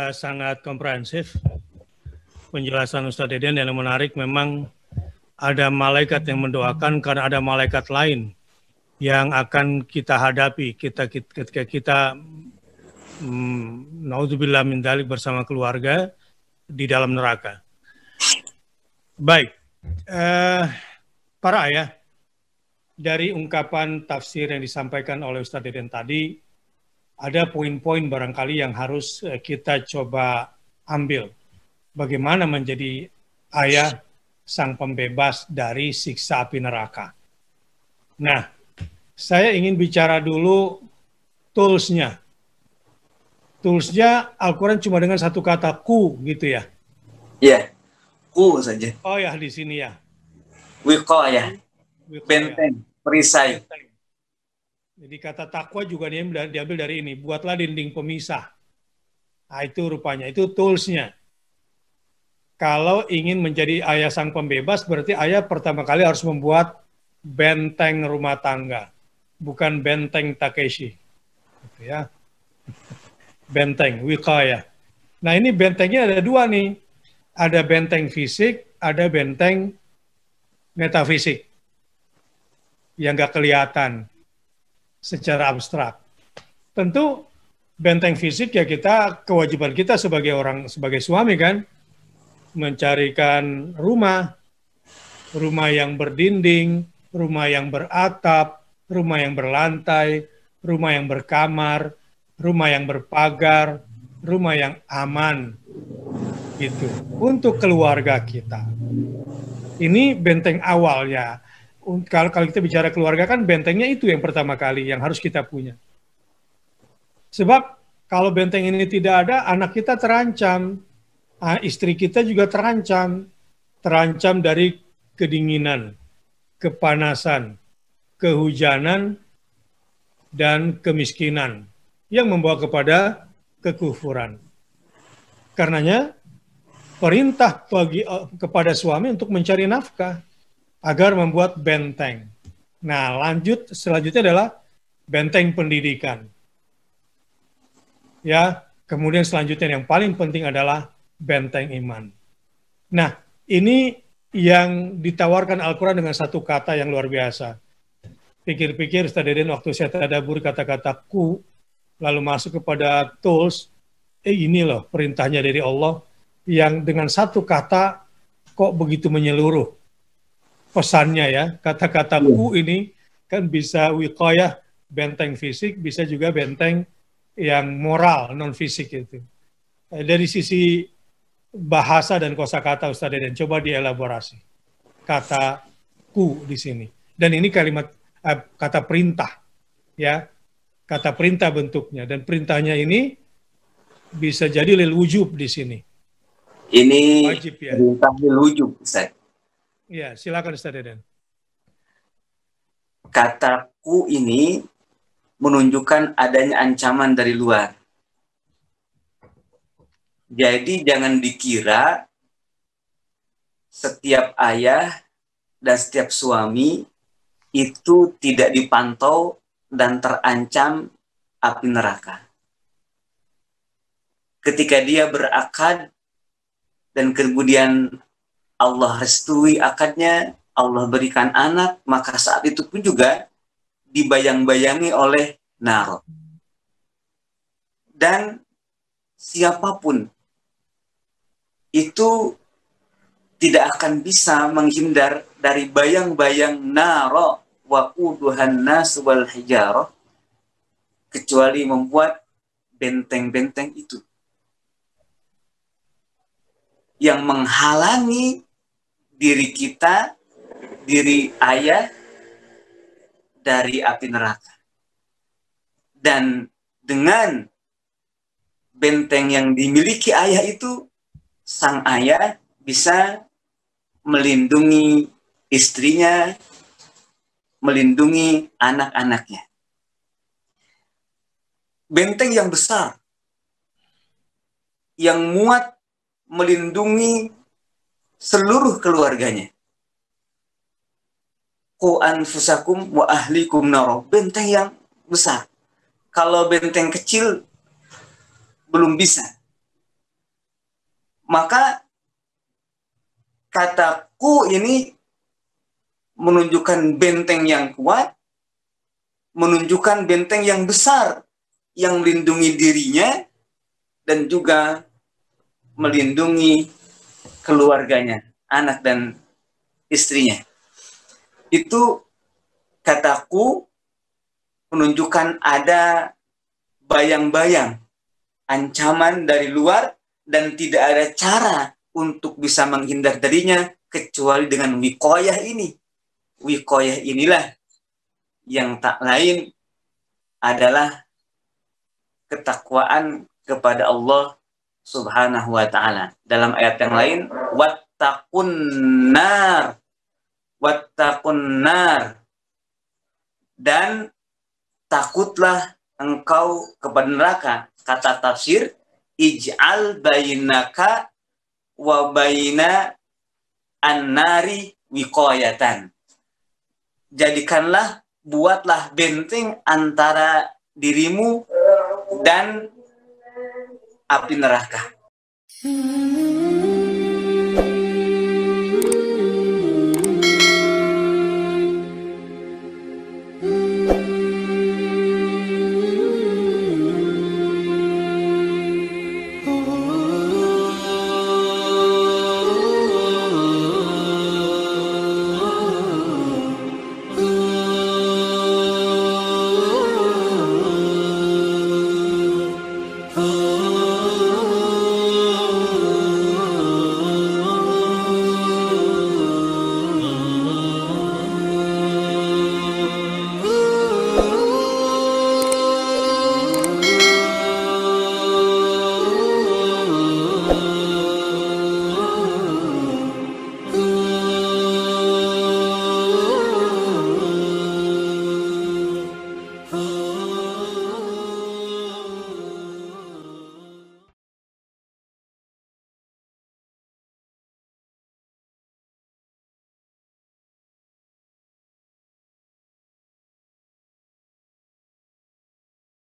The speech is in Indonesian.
Sangat komprehensif penjelasan Ustadz Deden, yang menarik. Memang ada malaikat yang mendoakan karena ada malaikat lain yang akan kita hadapi ketika kita naudzubillah min dzalik bersama keluarga di dalam neraka. Baik, para ayah, dari ungkapan tafsir yang disampaikan oleh Ustadz Deden tadi, ada poin-poin barangkali yang harus kita coba ambil. Bagaimana menjadi ayah sang pembebas dari siksa api neraka. Nah, saya ingin bicara dulu tools-nya. Tools-nya Al-Quran cuma dengan satu kata, ku, gitu ya? Iya, ku saja. Oh ya, di sini ya. Wiqayah, benteng, perisai. Benteng. Jadi kata takwa juga diambil dari ini, buatlah dinding pemisah. Nah, itu rupanya, itu tools-nya. Kalau ingin menjadi ayah sang pembebas, berarti ayah pertama kali harus membuat benteng rumah tangga, bukan benteng Takeshi, gitu ya. Benteng, wiqayah. Nah, ini bentengnya ada dua nih, ada benteng fisik, ada benteng metafisik, yang nggak kelihatan secara abstrak. Tentu benteng fisik ya kita, kewajiban kita sebagai suami kan, mencarikan rumah yang berdinding, rumah yang beratap, rumah yang berlantai, rumah yang berkamar, rumah yang berpagar, rumah yang aman, gitu, untuk keluarga kita. Ini benteng awal ya. Kalau kita bicara keluarga kan bentengnya itu yang pertama kali yang harus kita punya. Sebab kalau benteng ini tidak ada, anak kita terancam. Istri kita juga terancam dari kedinginan, kepanasan, kehujanan, dan kemiskinan yang membawa kepada kekufuran. Karenanya perintah kepada suami untuk mencari nafkah agar membuat benteng. Nah, selanjutnya adalah benteng pendidikan. Ya, kemudian selanjutnya yang paling penting adalah benteng iman. Nah, ini yang ditawarkan Al-Quran dengan satu kata yang luar biasa. Pikir-pikir Ustaz Deden waktu saya tadabbur kata-kata ku, lalu masuk kepada tools, ini loh perintahnya dari Allah, yang dengan satu kata kok begitu menyeluruh pesannya ya. Kata-kata ku ini kan bisa wiqayah, benteng fisik, bisa juga benteng yang moral, non-fisik itu. Dari sisi bahasa dan kosakata Ustaz Deden, coba dielaborasi kata ku di sini. Dan ini kalimat kata perintah, ya, kata perintah bentuknya, dan perintahnya ini bisa jadi lil wujub di sini. Ini wajib ya. Perintah lil wujub, Ustaz. Ya, silakan Ustaz Deden. Kata ku ini menunjukkan adanya ancaman dari luar. Jadi jangan dikira setiap ayah dan setiap suami itu tidak dipantau dan terancam api neraka. Ketika dia berakad dan kemudian Allah restui akadnya, Allah berikan anak, maka saat itu pun juga dibayang-bayangi oleh nar. Dan siapapun itu tidak akan bisa menghindar dari bayang-bayang naro wa quduhan nas wal hijarah kecuali membuat benteng-benteng itu yang menghalangi diri kita, diri ayah dari api neraka. Dan dengan benteng yang dimiliki ayah itu, sang ayah bisa melindungi istrinya, melindungi anak-anaknya. Benteng yang besar, yang muat melindungi seluruh keluarganya. Qu anfusakum wa ahlikum naro. Benteng yang besar. Kalau benteng kecil belum bisa. Maka kataku ini menunjukkan benteng yang kuat, menunjukkan benteng yang besar, yang melindungi dirinya, dan juga melindungi keluarganya, anak dan istrinya. Itu kataku menunjukkan ada bayang-bayang ancaman dari luar dan tidak ada cara untuk bisa menghindar darinya kecuali dengan wiqayah ini. Wiqayah inilah yang tak lain adalah ketakwaan kepada Allah Subhanahu wa ta'ala. Dalam ayat yang lain, wattaqun nar, dan takutlah engkau kepada neraka. Kata tafsir, ij'al bainaka wa baina an-nari wiqayatan. Jadikanlah, buatlah benteng antara dirimu dan api neraka.